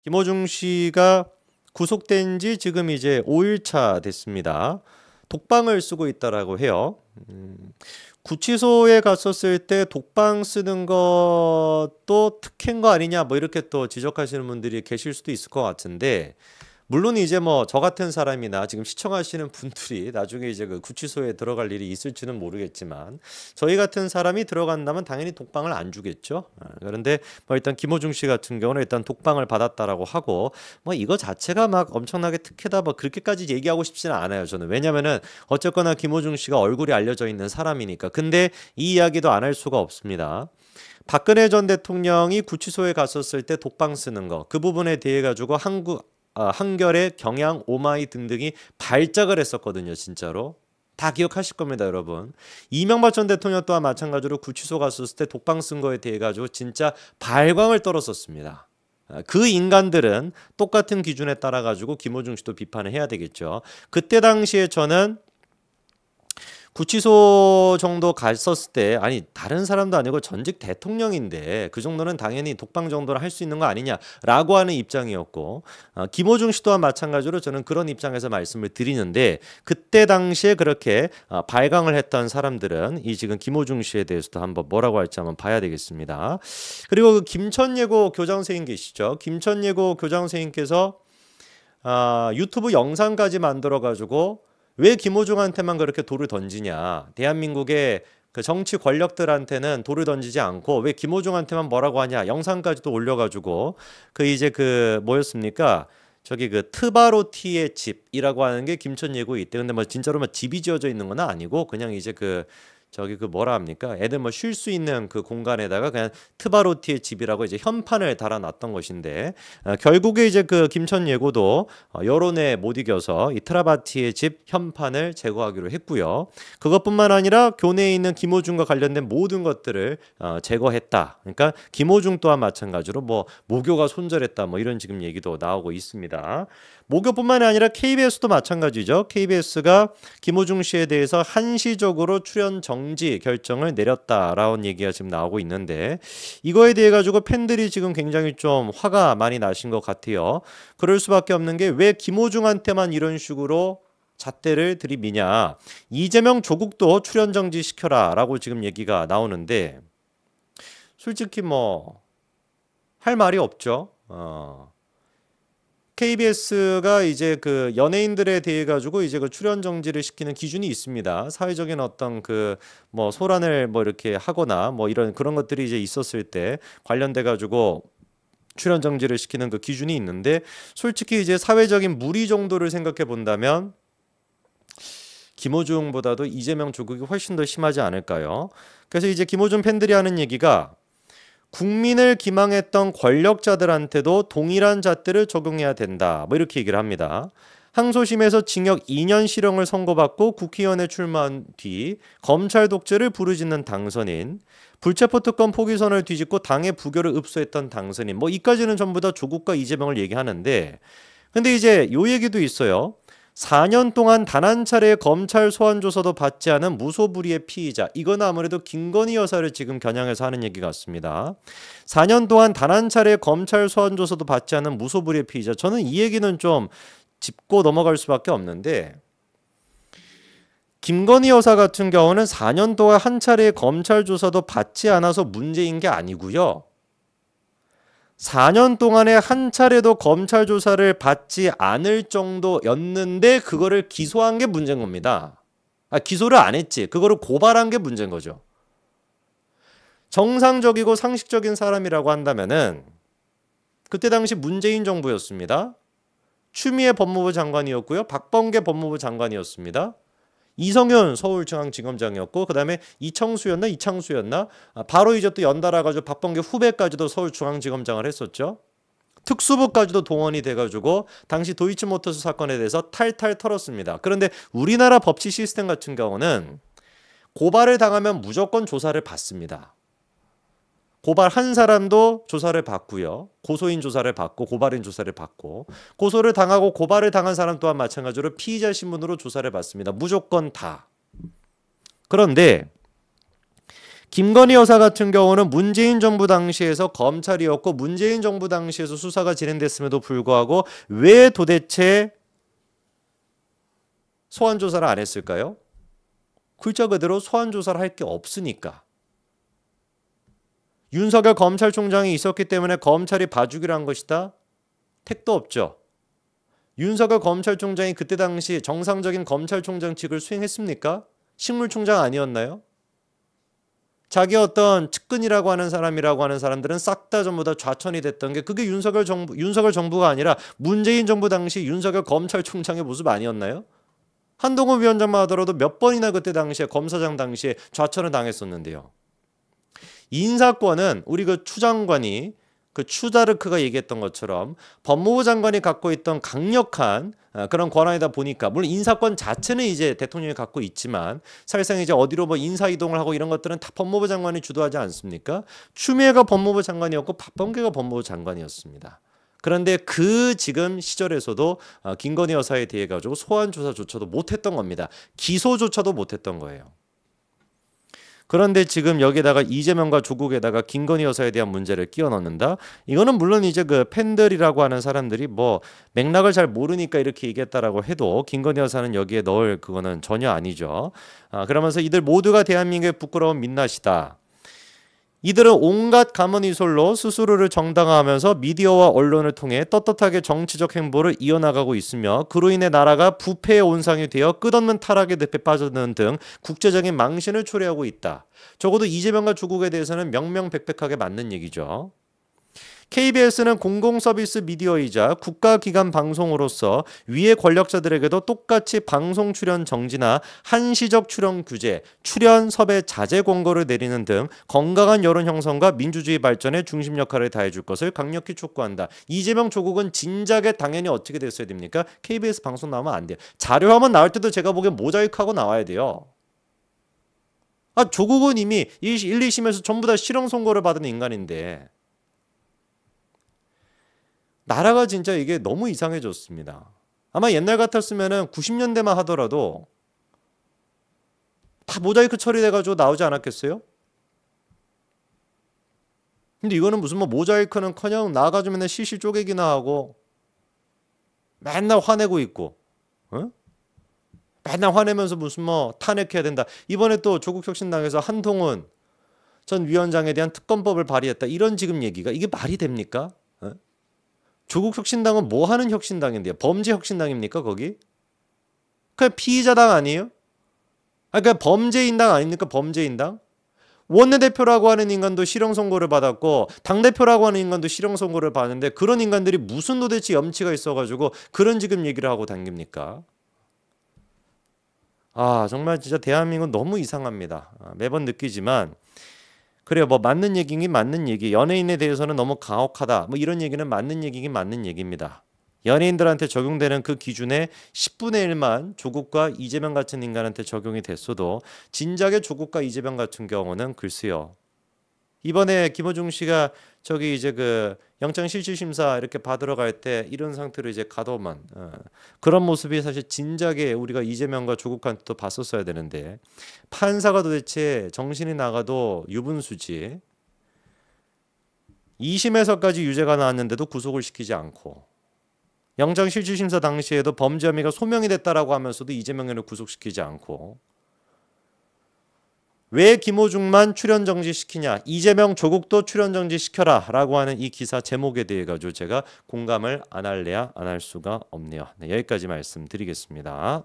김호중 씨가 구속된 지 지금 이제 5일차 됐습니다. 독방을 쓰고 있다라고 해요. 구치소에 갔었을 때 독방 쓰는 것도 특혜인 거 아니냐 뭐 이렇게 또 지적하시는 분들이 계실 수도 있을 것 같은데, 물론 이제 뭐 저 같은 사람이나 지금 시청하시는 분들이 나중에 이제 그 구치소에 들어갈 일이 있을지는 모르겠지만, 저희 같은 사람이 들어간다면 당연히 독방을 안 주겠죠. 그런데 뭐 일단 김호중 씨 같은 경우는 일단 독방을 받았다라고 하고, 뭐 이거 자체가 막 엄청나게 특혜다 뭐 그렇게까지 얘기하고 싶지는 않아요 저는. 왜냐면은 어쨌거나 김호중 씨가 얼굴이 알려져 있는 사람이니까. 근데 이 이야기도 안 할 수가 없습니다. 박근혜 전 대통령이 구치소에 갔었을 때 독방 쓰는 거, 그 부분에 대해 가지고 한겨레, 경향, 오마이 등등이 발작을 했었거든요. 진짜로. 다 기억하실 겁니다, 여러분. 이명박 전 대통령 또한 마찬가지로 구치소 갔었을 때 독방 쓴 거에 대해 가지고 진짜 발광을 떨었었습니다. 그 인간들은 똑같은 기준에 따라 가지고 김호중 씨도 비판을 해야 되겠죠. 그때 당시에 저는 구치소 정도 갔었을 때, 아니 다른 사람도 아니고 전직 대통령인데 그 정도는 당연히 독방 정도는 할 수 있는 거 아니냐라고 하는 입장이었고, 김호중 씨 또한 마찬가지로 저는 그런 입장에서 말씀을 드리는데, 그때 당시에 그렇게 발광을 했던 사람들은 이 지금 김호중 씨에 대해서도 한번 뭐라고 할지 한번 봐야 되겠습니다. 그리고 그 김천예고 교장선생님 계시죠? 김천예고 교장선생님께서 유튜브 영상까지 만들어 가지고 왜 김호중한테만 그렇게 돌을 던지냐, 대한민국의 그 정치 권력들한테는 돌을 던지지 않고 왜 김호중한테만 뭐라고 하냐, 영상까지도 올려가지고 그 이제 그 뭐였습니까, 저기 그 트바로티의 집이라고 하는 게 김천예고에 있대. 근데 뭐 진짜로 뭐 집이 지어져 있는 건 아니고 그냥 이제 그 저기 그 뭐라 합니까, 애들 뭐 쉴 수 있는 그 공간에다가 그냥 트바로티의 집이라고 이제 현판을 달아놨던 것인데, 결국에 이제 그 김천예고도 여론에 못 이겨서 이 트라바티의 집 현판을 제거하기로 했고요. 그것뿐만 아니라 교내에 있는 김호중과 관련된 모든 것들을 제거했다. 그러니까 김호중 또한 마찬가지로 뭐 모교가 손절했다 뭐 이런 지금 얘기도 나오고 있습니다. 모교뿐만 아니라 KBS도 마찬가지죠. KBS가 김호중 씨에 대해서 한시적으로 출연 정지 결정을 내렸다라는 얘기가 지금 나오고 있는데, 이거에 대해 가지고 팬들이 지금 굉장히 좀 화가 많이 나신 것 같아요. 그럴 수밖에 없는 게 왜 김호중한테만 이런 식으로 잣대를 들이미냐, 이재명 조국도 출연 정지 시켜라 라고 지금 얘기가 나오는데, 솔직히 뭐 할 말이 없죠. KBS가 이제 그 연예인들에 대해 가지고 이제 그 출연 정지를 시키는 기준이 있습니다. 사회적인 어떤 그 뭐 소란을 뭐 이렇게 하거나 뭐 이런 그런 것들이 이제 있었을 때 관련돼 가지고 출연 정지를 시키는 그 기준이 있는데, 솔직히 이제 사회적인 물의 정도를 생각해 본다면 김호중보다도 이재명 조국이 훨씬 더 심하지 않을까요? 그래서 이제 김호중 팬들이 하는 얘기가, 국민을 기망했던 권력자들한테도 동일한 잣대를 적용해야 된다 뭐 이렇게 얘기를 합니다. 항소심에서 징역 2년 실형을 선고받고 국회의원에 출마한 뒤 검찰 독재를 부르짖는 당선인, 불체포 특권 포기선을 뒤집고 당의 부교를 읍소했던 당선인, 뭐 이까지는 전부 다 조국과 이재명을 얘기하는데, 근데 이제 요 얘기도 있어요. 4년 동안 단 한 차례의 검찰 소환 조사도 받지 않은 무소불위의 피의자. 이건 아무래도 김건희 여사를 지금 겨냥해서 하는 얘기 같습니다. 4년 동안 단 한 차례의 검찰 소환 조사도 받지 않은 무소불위의 피의자. 저는 이 얘기는 좀 짚고 넘어갈 수밖에 없는데, 김건희 여사 같은 경우는 4년 동안 한 차례의 검찰 조사도 받지 않아서 문제인 게 아니고요. 4년 동안에 한 차례도 검찰 조사를 받지 않을 정도였는데 그거를 기소한 게 문제인 겁니다. 기소를 안 했지. 그거를 고발한 게 문제인 거죠. 정상적이고 상식적인 사람이라고 한다면은 그때 당시 문재인 정부였습니다. 추미애 법무부 장관이었고요. 박범계 법무부 장관이었습니다. 이성윤 서울중앙지검장이었고, 그 다음에 이창수였나 바로 이제 또 연달아 가지고 박범계 후배까지도 서울중앙지검장을 했었죠. 특수부까지도 동원이 돼가지고 당시 도이치모터스 사건에 대해서 탈탈 털었습니다. 그런데 우리나라 법치 시스템 같은 경우는 고발을 당하면 무조건 조사를 받습니다. 고발한 사람도 조사를 받고요. 고소인 조사를 받고 고발인 조사를 받고, 고소를 당하고 고발을 당한 사람 또한 마찬가지로 피의자 신분으로 조사를 받습니다. 무조건 다. 그런데 김건희 여사 같은 경우는 문재인 정부 당시에서 검찰이었고 문재인 정부 당시에서 수사가 진행됐음에도 불구하고 왜 도대체 소환 조사를 안 했을까요? 글자 그대로 소환 조사를 할 게 없으니까. 윤석열 검찰총장이 있었기 때문에 검찰이 봐주기로 한 것이다? 택도 없죠. 윤석열 검찰총장이 그때 당시 정상적인 검찰총장직을 수행했습니까? 식물총장 아니었나요? 자기 어떤 측근이라고 하는 사람이라고 하는 사람들은 싹 다 전부 다 좌천이 됐던 게 그게 윤석열 정부가 아니라 문재인 정부 당시 윤석열 검찰총장의 모습 아니었나요? 한동훈 위원장만 하더라도 몇 번이나 그때 당시에 검사장 당시에 좌천을 당했었는데요. 인사권은 우리 그 추 장관이 그 추다르크가 얘기했던 것처럼 법무부 장관이 갖고 있던 강력한 그런 권한이다 보니까 물론 인사권 자체는 이제 대통령이 갖고 있지만 사실상 이제 어디로 뭐 인사 이동을 하고 이런 것들은 다 법무부 장관이 주도하지 않습니까? 추미애가 법무부 장관이었고 박범계가 법무부 장관이었습니다. 그런데 그 지금 시절에서도 김건희 여사에 대해 가지고 소환 조사조차도 못했던 겁니다. 기소조차도 못했던 거예요. 그런데 지금 여기에다가 이재명과 조국에다가 김건희 여사에 대한 문제를 끼워 넣는다. 이거는 물론 이제 그 팬들이라고 하는 사람들이 뭐 맥락을 잘 모르니까 이렇게 얘기했다라고 해도 김건희 여사는 여기에 넣을 그거는 전혀 아니죠. 그러면서 이들 모두가 대한민국의 부끄러운 민낯이다. 이들은 온갖 가문이솔로 스스로를 정당화하면서 미디어와 언론을 통해 떳떳하게 정치적 행보를 이어나가고 있으며 그로 인해 나라가 부패의 온상이 되어 끝없는 타락의 늪에 빠져드는 등 국제적인 망신을 초래하고 있다. 적어도 이재명과 조국에 대해서는 명명백백하게 맞는 얘기죠. KBS는 공공서비스 미디어이자 국가기관 방송으로서 위의 권력자들에게도 똑같이 방송 출연 정지나 한시적 출연 규제, 출연 섭외 자제 권고를 내리는 등 건강한 여론 형성과 민주주의 발전에 중심 역할을 다해줄 것을 강력히 촉구한다. 이재명 조국은 진작에 당연히 어떻게 됐어야 됩니까? KBS 방송 나오면 안 돼요. 자료화만 나올 때도 제가 보기엔 모자이크하고 나와야 돼요. 조국은 이미 1, 2심에서 전부 다 실형 선고를 받은 인간인데 나라가 진짜 이게 너무 이상해졌습니다. 아마 옛날 같았으면 90년대만 하더라도 다 모자이크 처리돼가지고 나오지 않았겠어요? 근데 이거는 무슨 뭐 모자이크는커녕 나가지고 맨날 실실 쪼개기나 하고 맨날 화내고 있고, 어? 맨날 화내면서 무슨 뭐 탄핵해야 된다. 이번에 또 조국혁신당에서 한동훈 전 위원장에 대한 특검법을 발의했다. 이런 지금 얘기가 이게 말이 됩니까? 조국혁신당은 뭐 하는 혁신당인데요? 범죄혁신당입니까 거기? 그냥 피의자당 아니에요? 그냥 범죄인당 아닙니까? 범죄인당? 원내대표라고 하는 인간도 실형 선고를 받았고 당대표라고 하는 인간도 실형 선고를 받았는데 그런 인간들이 무슨 도대체 염치가 있어가지고 그런 지금 얘기를 하고 다닙니까? 정말 진짜 대한민국은 너무 이상합니다. 매번 느끼지만 그래요. 뭐 맞는 얘기긴 맞는 얘기. 연예인에 대해서는 너무 가혹하다. 뭐 이런 얘기는 맞는 얘기긴 맞는 얘기입니다. 연예인들한테 적용되는 그 기준의 10분의 1만 조국과 이재명 같은 인간한테 적용이 됐어도 진작에 조국과 이재명 같은 경우는 글쎄요. 이번에 김어중 씨가 저기 이제 그 영장실질심사 이렇게 받으러 갈 때 이런 상태로 이제 가더만 그런 모습이 사실 진작에 우리가 이재명과 조국한테도 봤었어야 되는데 판사가 도대체 정신이 나가도 유분수지 2심에서까지 유죄가 나왔는데도 구속을 시키지 않고 영장실질심사 당시에도 범죄 혐의가 소명이 됐다라고 하면서도 이재명을 구속시키지 않고 왜 김호중만 출연 정지시키냐 이재명 조국도 출연 정지시켜라 라고 하는 이 기사 제목에 대해 가지고 제가 공감을 안 할래야 안 할 수가 없네요. 네, 여기까지 말씀드리겠습니다.